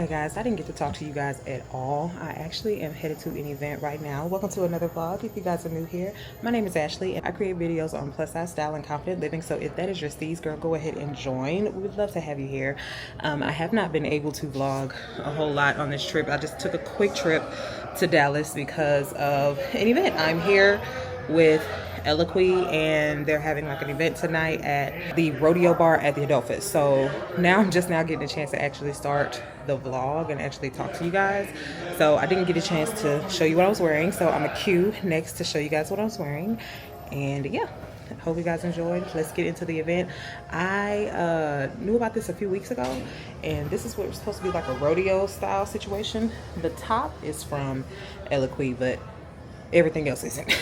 guys, I didn't get to talk to you guys at all. I actually am headed to an event right now. Welcome to another vlog. If you guys are new here, my name is Ashley and I create videos on plus size style and confident living. So if that is your steez, girl, go ahead and join. We would love to have you here. I have not been able to vlog a whole lot on this trip. I just took a quick trip to Dallas because of an event. I'm here with Eloquii and they're having like an event tonight at the rodeo bar at the Adolphus. So now I'm just now getting a chance to actually start the vlog and actually talk to you guys. So I didn't get a chance to show you what I was wearing, so I'm a cue next to show you guys what I was wearing. And yeah, hope you guys enjoyed. Let's get into the event. I knew about this a few weeks ago, and this is what was supposed to be like a rodeo style situation. The top is from Eloquii, but everything else isn't.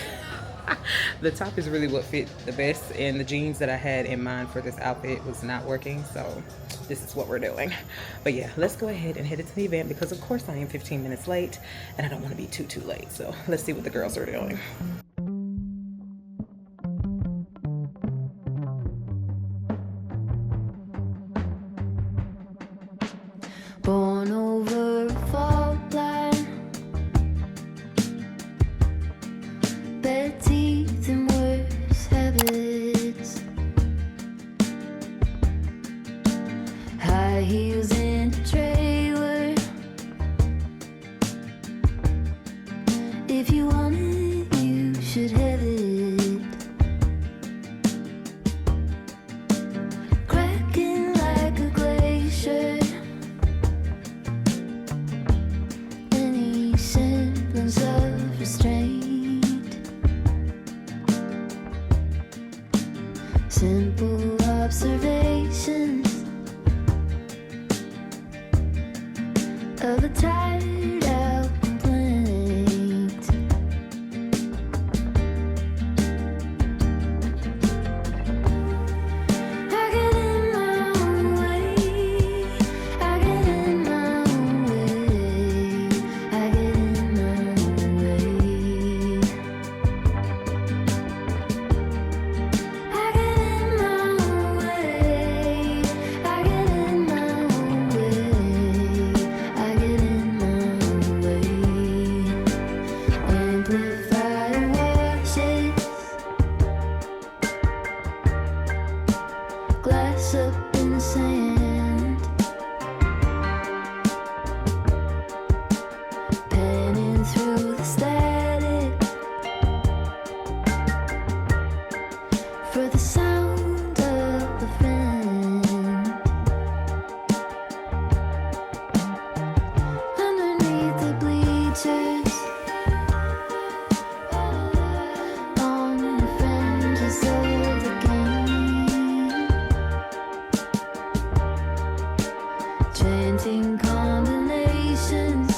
The top is really what fit the best, and the jeans that I had in mind for this outfit was not working, so this is what we're doing. But yeah, let's go ahead and head into the event because of course I am 15 minutes late and I don't want to be too late. So let's see what the girls are doing. Born over a fault line, bad teeth and worse habits, high heels in a trailer. If you want it, you should have it. Cracking like a glacier. Semblance of restraint, simple observations of a tired out complaint. I get in my own way, I get in my own way, I get in my own way, I get in my own way, I get in my own way, I get in my own way. Amplifier washes, glass up in the sand, panning through the static for the sound of the fan. Underneath the bleachers, on the fringes of the game, chanting combinations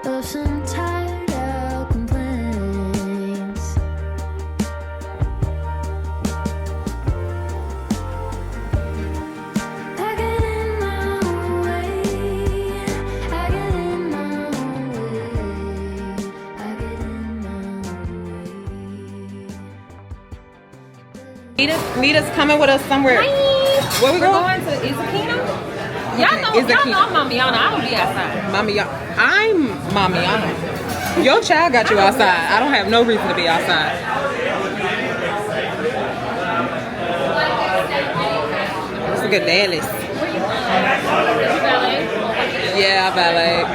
of some tired out complaints. I get in my own way, I get in my own way, I get in my own way. Nita's coming with us somewhere. Where we We're going? going to Ezekiel. Y'all know I'm Mamiana. I don't be outside. Mamiana. I'm Mamiana. Your child got you outside. I don't have no reason to be outside. It's a good Dallas. Yeah, ballet.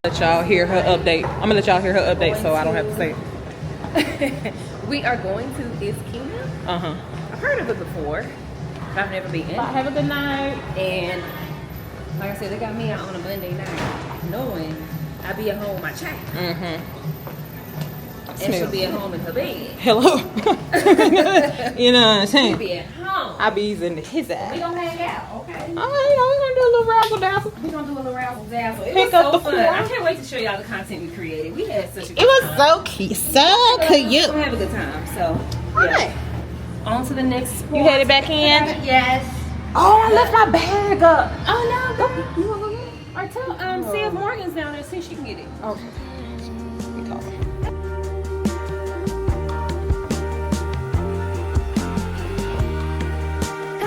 Let y'all hear her update. I'm gonna let y'all hear her update so I don't have to say it. We are going to Ezekiel. I've heard of it before, but I've never been. Have a good night. And like I said, they got me out on a Monday night, knowing I'll be at home with my child. And she'll be at home in her bed. Hello. You know what I'm saying? She'll be at home. I be using his ass. We gonna hang out, okay? All right, we're gonna do a little razzle dazzle. We're gonna do a little razzle dazzle. It Pick was up so the fun. form. I can't wait to show y'all the content we created. We had such a good It was time. so cute, so We're cute. gonna have a good time. So, Hi. yeah. On to the next sport. You headed back in? Yes. Oh, I left my bag up. Oh no, go. You wanna go get it? Or tell see if Morgan's down there, see if she can get it. Okay. You call her. I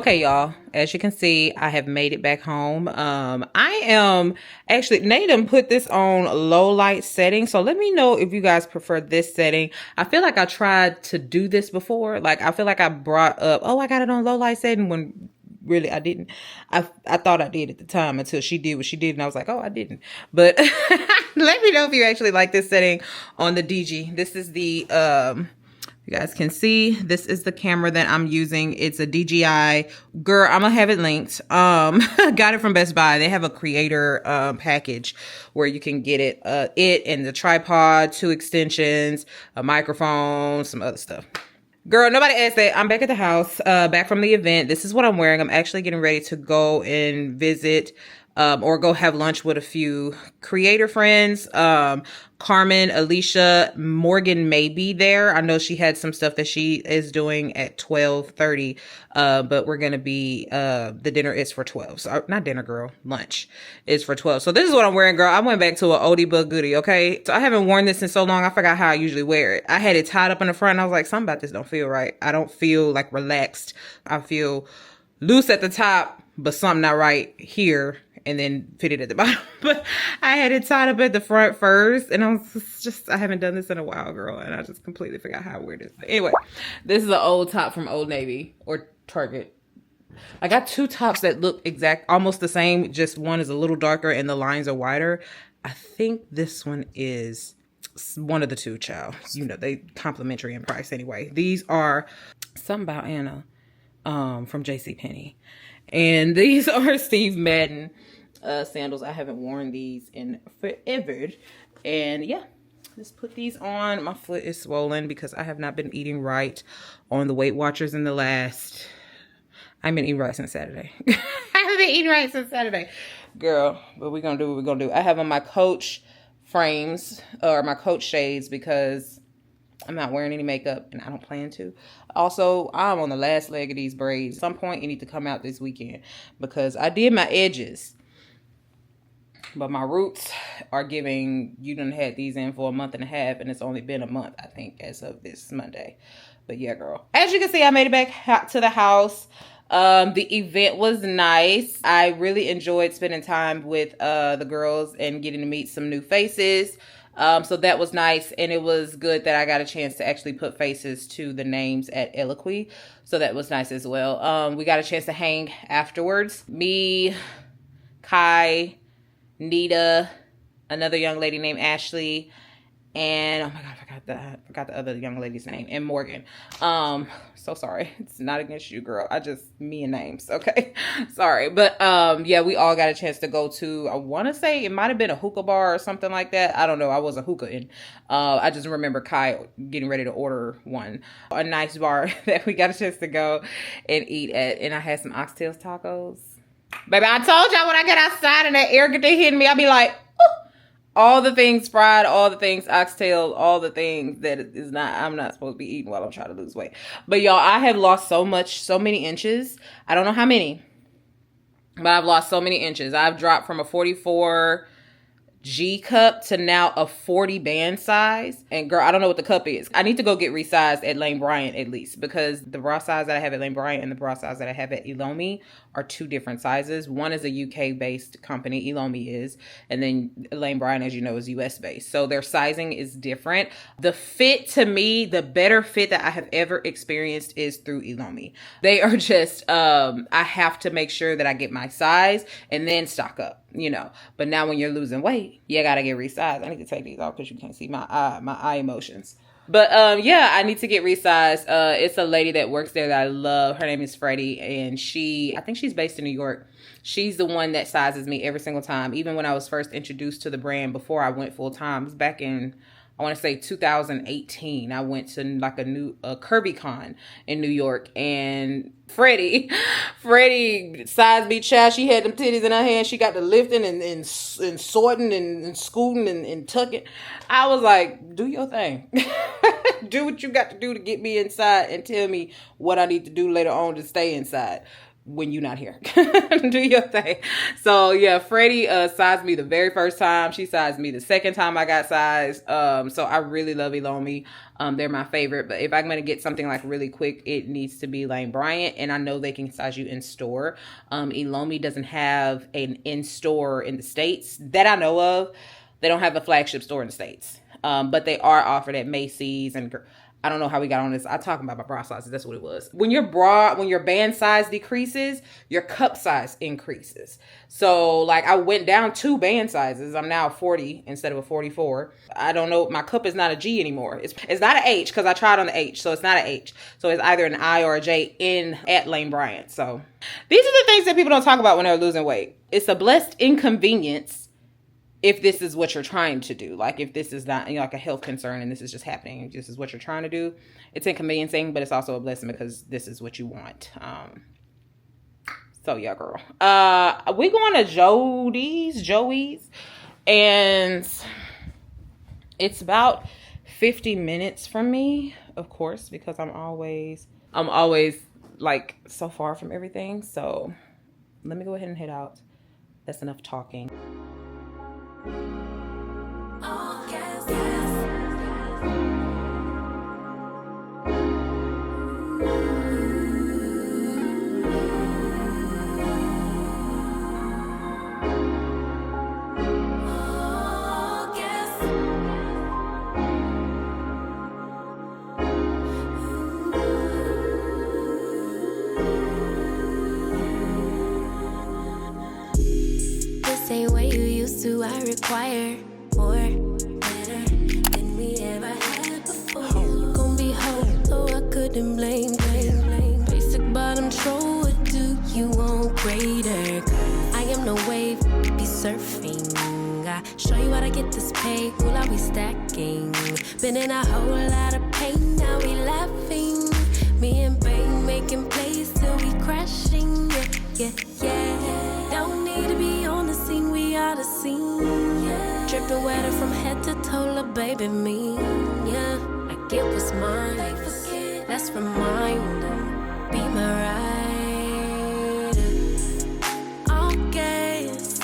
Okay, y'all, as you can see, I have made it back home. I am actually, Nita put this on low light setting, so let me know if you guys prefer this setting. I feel like I tried to do this before. Like, I feel like I brought up, oh, I got it on low light setting, when really I didn't. I thought I did at the time until she did what she did, and I was like, oh, I didn't. But let me know if you actually like this setting on the DG. This is the you guys can see, this is the camera that I'm using. It's a DJI. Girl, I'm gonna have it linked. Got it from Best Buy. They have a creator package where you can get it and the tripod, 2 extensions, a microphone, some other stuff. Girl, nobody asked that. I'm back at the house, back from the event. This is what I'm wearing. I'm actually getting ready to go and visit or go have lunch with a few creator friends. Carmen, Alicia, Morgan may be there. I know she had some stuff that she is doing at 12:30, but we're going to be, the dinner is for 12. So, not dinner, girl, lunch is for 12. So this is what I'm wearing, girl. I went back to an oldie but goodie, okay? So I haven't worn this in so long, I forgot how I usually wear it. I had it tied up in the front, and I was like, something about this don't feel right. I don't feel like relaxed. I feel loose at the top, but something not right here, and then fit it at the bottom. But I had it tied up at the front first, and I was just, I haven't done this in a while, girl, and I just completely forgot how weird it is. But anyway, this is an old top from Old Navy or Target. I got 2 tops that look almost the same, just one is a little darker and the lines are wider. I think this one is one of the 2, child. You know, they complimentary in price anyway. These are something about Anna from JCPenney. And these are Steve Madden sandals. I haven't worn these in forever. And yeah, just put these on. My foot is swollen because I have not been eating right on the Weight Watchers in the last... I've been eating right since Saturday. I haven't been eating right since Saturday. Girl, but we're going to do what we're going to do. I have on my Coach frames or my Coach shades because I'm not wearing any makeup and I don't plan to. Also, I'm on the last leg of these braids. At some point, you need to come out this weekend because I did my edges. But my roots are giving, you done had these in for a month and a half, and it's only been a month, I think, as of this Monday. But yeah, girl. As you can see, I made it back to the house. The event was nice. I really enjoyed spending time with the girls and getting to meet some new faces. So that was nice, and it was good that I got a chance to actually put faces to the names at Eloquii. So that was nice as well. We got a chance to hang afterwards. Me, Kai, Nita, another young lady named Ashley, and oh my god, I forgot the other young lady's name, and Morgan. So sorry. It's not against you, girl. Me and names, okay? Sorry. But yeah, we all got a chance to go to, I want to say it might have been a hookah bar or something like that. I don't know. I wasn't hookahing. I just remember Kai getting ready to order one. A nice bar that we got a chance to go and eat at, and I had some oxtails tacos. Baby, I told y'all when I get outside and that air get to hitting me, I'll be like, ooh. All the things fried, all the things oxtail, all the things that I'm not supposed to be eating while I'm trying to lose weight. But y'all, I have lost so many inches. I don't know how many, but I've lost so many inches. I've dropped from a 44 G cup to now a 40 band size. And girl, I don't know what the cup is. I need to go get resized at Lane Bryant at least, because the bra size that I have at Lane Bryant and the bra size that I have at Eloquii are 2 different sizes. One is a UK based company, Eloquii is, and then Lane Bryant, as you know, is US based. So their sizing is different. The fit, to me, the better fit that I have ever experienced is through Eloquii. They are just, I have to make sure that I get my size and then stock up. You know, but now when you're losing weight, you gotta get resized. I need to take these off because you can't see my eye emotions. But yeah, I need to get resized. It's a lady that works there that I love. Her name is Freddie, and I think she's based in New York. She's the one that sizes me every single time. Even when I was first introduced to the brand before I went full time, it was back in, I want to say 2018. I went to like a Kirby Con in New York, and Freddie sized me, child. She had them titties in her hand. She got the lifting and sorting and scooting and tucking. I was like, do your thing. Do what you got to do to get me inside and tell me what I need to do later on to stay inside. when you're not here. Do your thing. So yeah, Freddie sized me the very first time. She sized me the second time I got sized. So I really love Eloquii. They're my favorite. But if I'm gonna get something like really quick, it needs to be Lane Bryant, and I know they can size you in store. Eloquii doesn't have an in-store in the States that I know of. They don't have a flagship store in the States, but they are offered at Macy's. And I don't know how we got on this. I talking about my bra sizes. That's what it was. When your band size decreases, your cup size increases. So like I went down 2 band sizes. I'm now a 40 instead of a 44. I don't know. My cup is not a G anymore. It's not an H because I tried on the H. So it's not an H. So it's either an I or a J at Lane Bryant. So these are the things that people don't talk about when they're losing weight. It's a blessed inconvenience if this is what you're trying to do. Like if this is not, you know, like a health concern and this is just happening, this is what you're trying to do, it's inconveniencing, but it's also a blessing because this is what you want. So yeah, girl. We going to Joey's, and it's about 50 minutes from me, of course, because I'm always like so far from everything. So let me go ahead and head out. That's enough talking. This ain't what you used to. I require more, better than we ever had before. Gon' be whole, so I couldn't blame. Basic bottom troll, what do you want greater? I am no wave, be surfing. I show you how to get this pay, will I be stacking? Been in a whole lot of pain, now we laughing. Me and Bane making plays till we crashing. Yeah. Don't need to be on the scene, we are the scene. Yeah. Dripping wetter from head to toe, la baby me. Yeah, I get what's mine. Let's remind them, be my ride. All gas.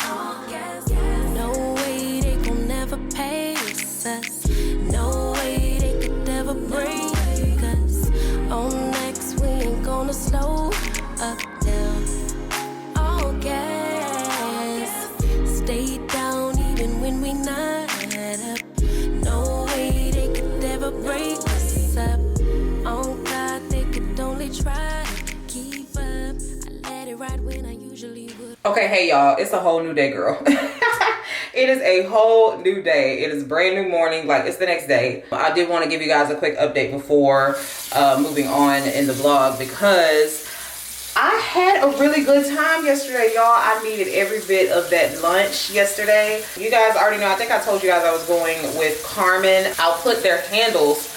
No way they gon' never pace us. No way they could ever break us. On next, we ain't gonna slow up now. All gas. Stay down even when we not up. No way they could ever break us up. On God, they could only try to keep up. I let it ride when I usually would. Okay, hey y'all, it's a whole new day, girl. It is a whole new day. It is a brand new morning, like it's the next day. I did want to give you guys a quick update before moving on in the vlog, because I had a really good time yesterday, y'all. I needed every bit of that lunch yesterday. You guys already know, I think I told you guys I was going with Carmen. I'll put their handles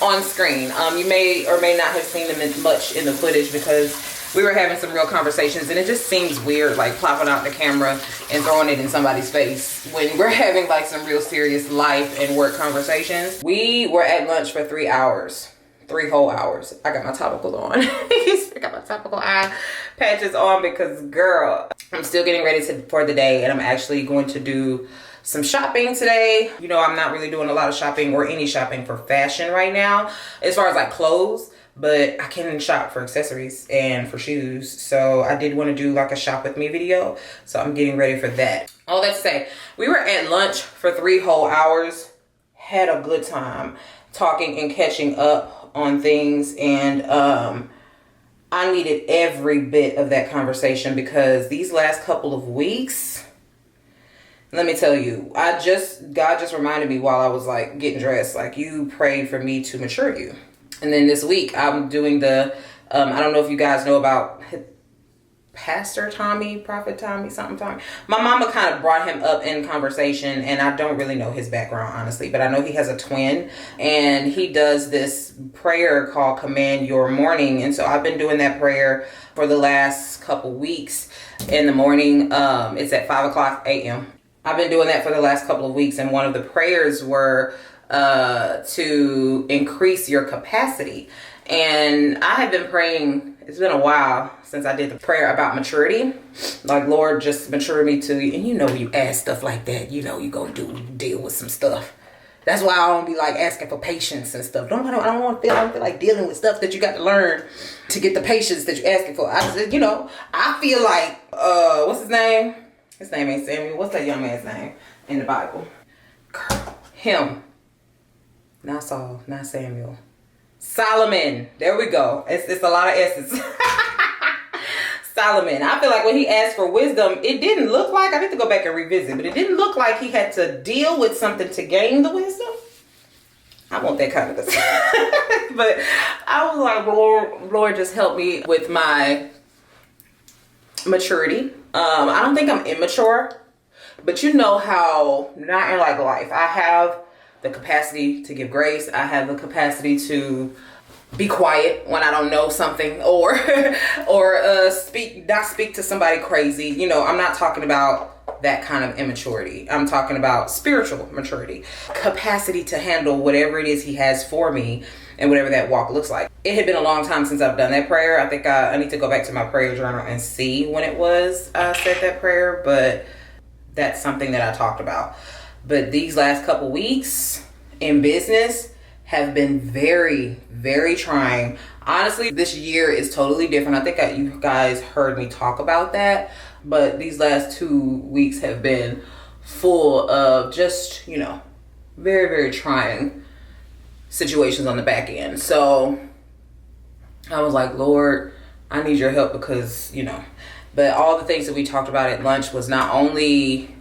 on screen. You may or may not have seen them much in the footage because we were having some real conversations, and it just seems weird like plopping out the camera and throwing it in somebody's face when we're having like some real serious life and work conversations. We were at lunch for 3 hours. 3 whole hours. I got my topical on. I got my topical eye patches on because, girl, I'm still getting ready for the day, and I'm actually going to do some shopping today. You know, I'm not really doing a lot of shopping or any shopping for fashion right now as far as like clothes, but I can shop for accessories and for shoes. So I did want to do like a shop with me video. So I'm getting ready for that. All that to say, we were at lunch for 3 whole hours, had a good time talking and catching up on things, and I needed every bit of that conversation because these last couple of weeks, let me tell you, God just reminded me while I was like getting dressed, like, you prayed for me to mature you. And then this week I'm doing the I don't know if you guys know about Pastor Tommy, Prophet Tommy, something Tommy. My mama kind of brought him up in conversation, and I don't really know his background, honestly, but I know he has a twin, and he does this prayer called Command Your Morning. And so I've been doing that prayer for the last couple weeks in the morning. It's at 5:00 a.m. I've been doing that for the last couple of weeks, and one of the prayers were to increase your capacity. And I have been praying it's been a while since I did the prayer about maturity. Like, Lord, just mature me to, and you know, when you ask stuff like that, you know, you're going to deal with some stuff. That's why I don't be like asking for patience and stuff. I don't feel like dealing with stuff that you got to learn to get the patience that you're asking for. I just, you know, I feel like, what's his name? His name ain't Samuel. What's that young man's name in the Bible? Him. Not Saul, not Samuel. Solomon. There we go. It's a lot of S's. Solomon. I feel like when he asked for wisdom, it didn't look like, I need to go back and revisit, but it didn't look like he had to deal with something to gain the wisdom. I want that kind of wisdom. But I was like, Lord, just help me with my maturity. I don't think I'm immature, but you know how, not in like life, I have the capacity to give grace. I have the capacity to be quiet when I don't know something, or not speak to somebody crazy. You know, I'm not talking about that kind of immaturity. I'm talking about spiritual maturity, capacity to handle whatever it is he has for me and whatever that walk looks like. It had been a long time since I've done that prayer. I think I need to go back to my prayer journal and see when it was I said that prayer, but that's something that I talked about. But these last couple weeks in business have been very, very trying. Honestly, this year is totally different. I think you guys heard me talk about that, but these last 2 weeks have been full of just, you know, very, very trying situations on the back end. So I was like, Lord, I need your help because, you know, but all the things that we talked about at lunch was not only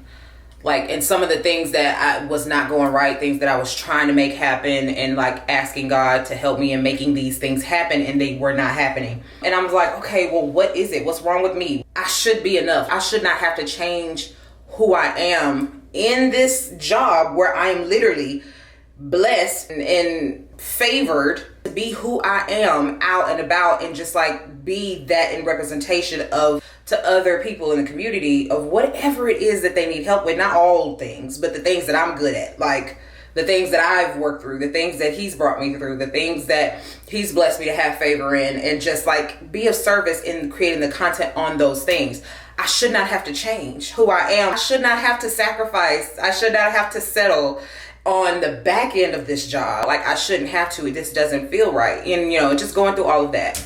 like, and some of the things that I was not going right, things that I was trying to make happen and like asking God to help me in making these things happen, and they were not happening. And I was like, okay, well, what is it? What's wrong with me? I should be enough. I should not have to change who I am in this job where I am literally blessed and favored to be who I am out and about, and just like be that in representation of to other people in the community of whatever it is that they need help with. Not all things, but the things that I'm good at, like the things that I've worked through, the things that he's brought me through, the things that he's blessed me to have favor in, and just like be of service in creating the content on those things. I should not have to change who I am. I should not have to sacrifice. I should not have to settle on the back end of this job. Like, I shouldn't have to. This doesn't feel right. And, you know, just going through all of that.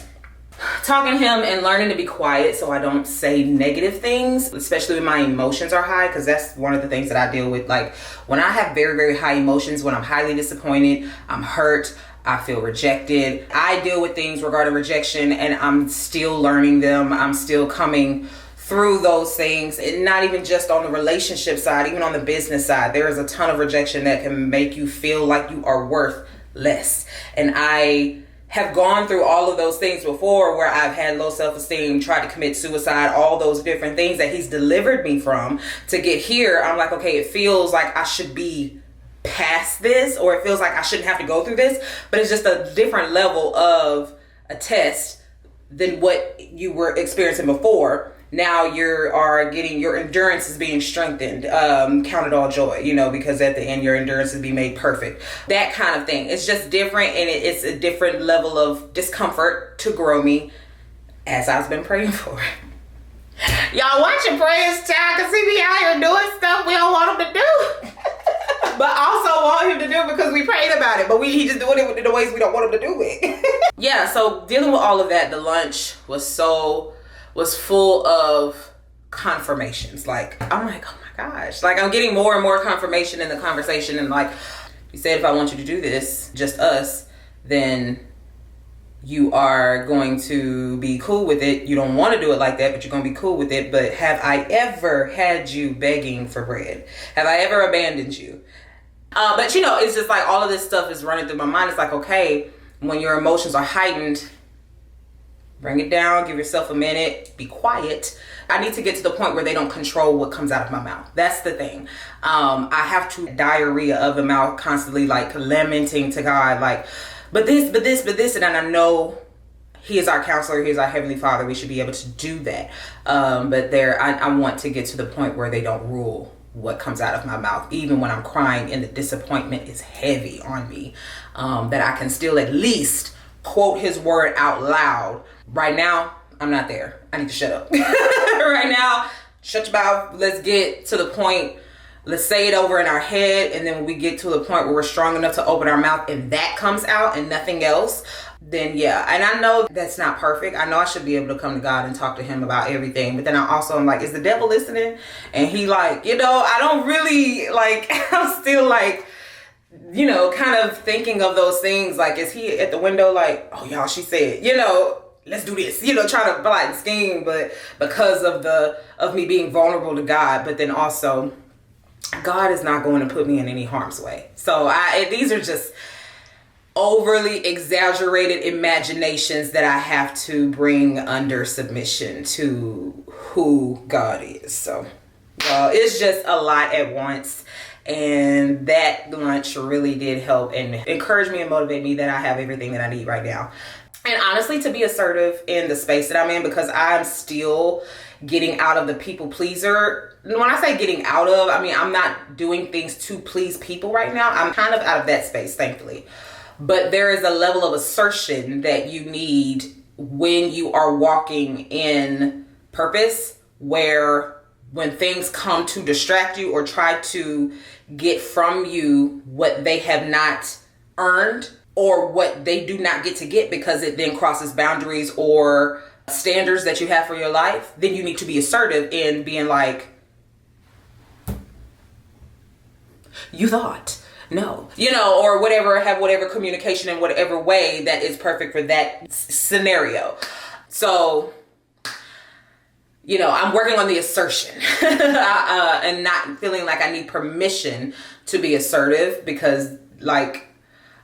Talking to him and learning to be quiet so I don't say negative things, especially when my emotions are high, because that's one of the things that I deal with. Like, when I have very, very high emotions, when I'm highly disappointed, I'm hurt, I feel rejected. I deal with things regarding rejection, and I'm still learning them. I'm still coming through those things, and not even just on the relationship side, even on the business side. There is a ton of rejection that can make you feel like you are worth less. And I have gone through all of those things before, where I've had low self-esteem, tried to commit suicide, all those different things that he's delivered me from to get here. I'm like, okay, it feels like I should be past this, or it feels like I shouldn't have to go through this, but it's just a different level of a test than what you were experiencing before. Now your endurance is being strengthened. Count it all joy, you know, because at the end your endurance is being made perfect. That kind of thing. It's just different, and it's a different level of discomfort to grow me, as I've been praying for. Y'all watch your prayers, child, because he be out here doing stuff we don't want him to do. But also want him to do because we prayed about it, but he just doing it in the ways we don't want him to do it. Yeah, so dealing with all of that, the lunch was full of confirmations. Like, I'm like, oh my gosh. Like, I'm getting more and more confirmation in the conversation. And like, he said, if I want you to do this, just us, then you are going to be cool with it. You don't want to do it like that, but you're going to be cool with it. But have I ever had you begging for bread? Have I ever abandoned you? But you know, it's just like all of this stuff is running through my mind. It's like, okay, when your emotions are heightened, bring it down, give yourself a minute, be quiet. I need to get to the point where they don't control what comes out of my mouth. That's the thing. I have to diarrhea of the mouth, constantly like lamenting to God, like, but this, and I know he is our counselor, he is our Heavenly Father. We should be able to do that. But I want to get to the point where they don't rule what comes out of my mouth, even when I'm crying and the disappointment is heavy on me, that I can still at least quote his word out loud. Right now, I'm not there. I need to shut up. Right now, shut your mouth. Let's get to the point. Let's say it over in our head, and then when we get to the point where we're strong enough to open our mouth and that comes out and nothing else, then yeah. And I know that's not perfect. I know I should be able to come to God and talk to him about everything, but then I also am like, is the devil listening? And he like, you know, I don't really like, I'm still like, you know, kind of thinking of those things. Like, is he at the window like, oh y'all, she said, you know, let's do this, you know, trying to plot and scheme, but because of me being vulnerable to God, but then also God is not going to put me in any harm's way. So these are just overly exaggerated imaginations that I have to bring under submission to who God is. So it's just a lot at once. And that lunch really did help and encourage me and motivate me that I have everything that I need right now. And honestly, to be assertive in the space that I'm in, because I'm still getting out of the people pleaser. When I say getting out of, I mean, I'm not doing things to please people right now. I'm kind of out of that space, thankfully. But there is a level of assertion that you need when you are walking in purpose, where when things come to distract you or try to get from you what they have not earned or what they do not get to get because it then crosses boundaries or standards that you have for your life, then you need to be assertive in being like, you thought, no, you know, or whatever, have whatever communication in whatever way that is perfect for that scenario. So, you know, I'm working on the assertion and not feeling like I need permission to be assertive, because like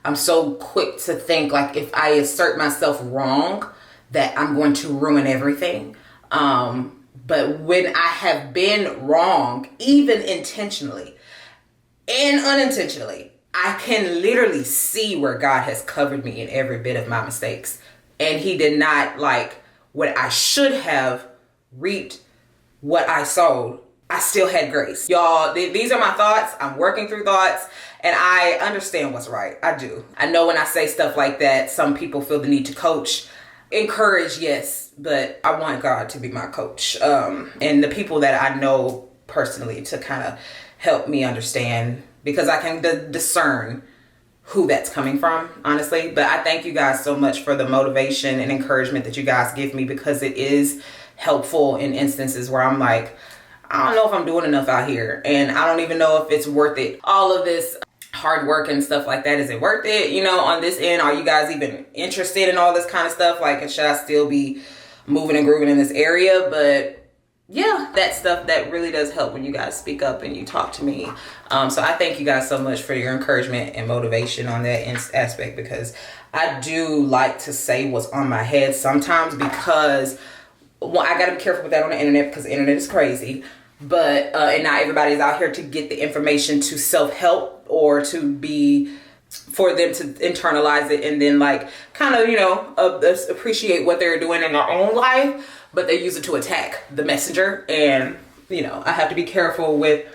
I'm so quick to think like if I assert myself wrong that I'm going to ruin everything. But when I have been wrong, even intentionally and unintentionally, I can literally see where God has covered me in every bit of my mistakes. And he did not like what I should have reaped, what I sowed. I still had grace. Y'all, these are my thoughts. I'm working through thoughts and I understand what's right. I do. I know when I say stuff like that, some people feel the need to coach. Encourage, yes, but I want God to be my coach. And the people that I know personally to kind of help me understand, because I can discern who that's coming from, honestly. But I thank you guys so much for the motivation and encouragement that you guys give me, because it is helpful in instances where I'm like, I don't know if I'm doing enough out here, and I don't even know if it's worth it. All of this hard work and stuff like that, is it worth it? You know, on this end, are you guys even interested in all this kind of stuff? Like, should I still be moving and grooving in this area? But yeah, that stuff, that really does help when you guys speak up and you talk to me. So I thank you guys so much for your encouragement and motivation on that aspect, because I do like to say what's on my head sometimes, because well, I gotta be careful with that on the internet, because the internet is crazy. But and not everybody's out here to get the information to self-help or to be, for them to internalize it and then like kind of, you know, appreciate what they're doing in their own life, but they use it to attack the messenger. And, you know, I have to be careful with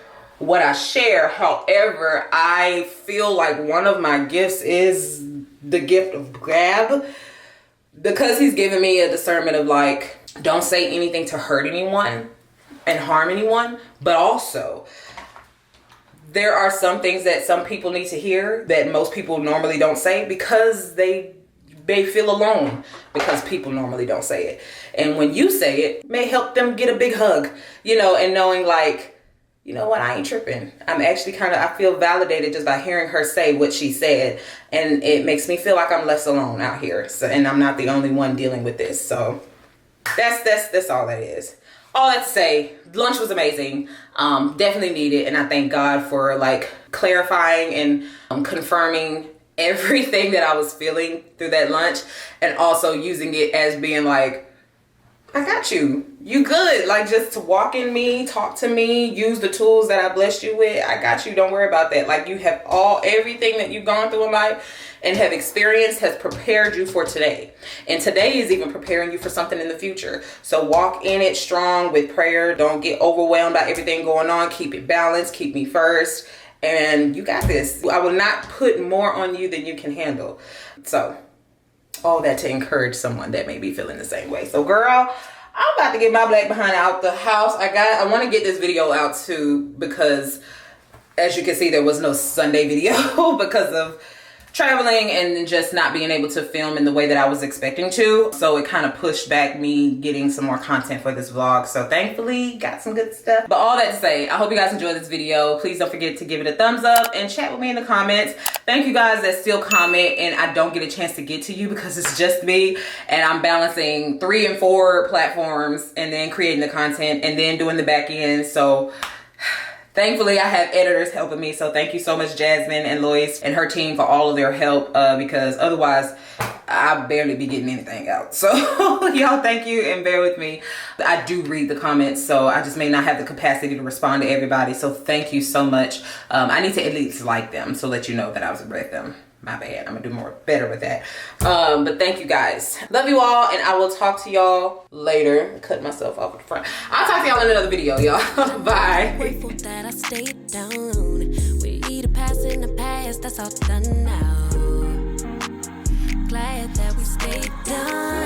what I share. However, I feel like one of my gifts is the gift of gab, because he's given me a discernment of like, don't say anything to hurt anyone and harm anyone, but also there are some things that some people need to hear that most people normally don't say, because they feel alone, because people normally don't say it. And when you say it, may help them get a big hug, you know, and knowing like, you know what, I ain't tripping. I'm actually I feel validated just by hearing her say what she said. And it makes me feel like I'm less alone out here. So, and I'm not the only one dealing with this. So that's all that is. All that to say, lunch was amazing. Definitely needed. And I thank God for like clarifying and confirming everything that I was feeling through that lunch, and also using it as being like, I got you. You good. Like, just to walk in me, talk to me, use the tools that I blessed you with. I got you. Don't worry about that. Like, you have everything that you've gone through in life and have experienced has prepared you for today. And today is even preparing you for something in the future. So walk in it strong with prayer. Don't get overwhelmed by everything going on. Keep it balanced. Keep me first. And you got this. I will not put more on you than you can handle. So all that to encourage someone that may be feeling the same way. So girl, I'm about to get my black behind out the house. I want to get this video out too, because as you can see, there was no Sunday video because of traveling and just not being able to film in the way that I was expecting to. So it kind of pushed back me getting some more content for this vlog. So thankfully got some good stuff. But all that to say, I hope you guys enjoyed this video. Please don't forget to give it a thumbs up and chat with me in the comments. Thank you guys that still comment and I don't get a chance to get to you because it's just me and I'm balancing 3 and 4 platforms and then creating the content and then doing the back end. So thankfully, I have editors helping me, so thank you so much, Jasmine and Lois and her team, for all of their help, because otherwise, I'd barely be getting anything out. So, y'all, thank you and bear with me. I do read the comments, so I just may not have the capacity to respond to everybody, so thank you so much. I need to at least like them, so let you know that I was read them. My bad. I'm gonna do better with that. But thank you guys. Love you all, and I will talk to y'all later. Cut myself off at the front. I'll talk to y'all in another video, y'all. Bye. Grateful that I stayed down. We the past in the past, that's all done now. Glad that we stayed down.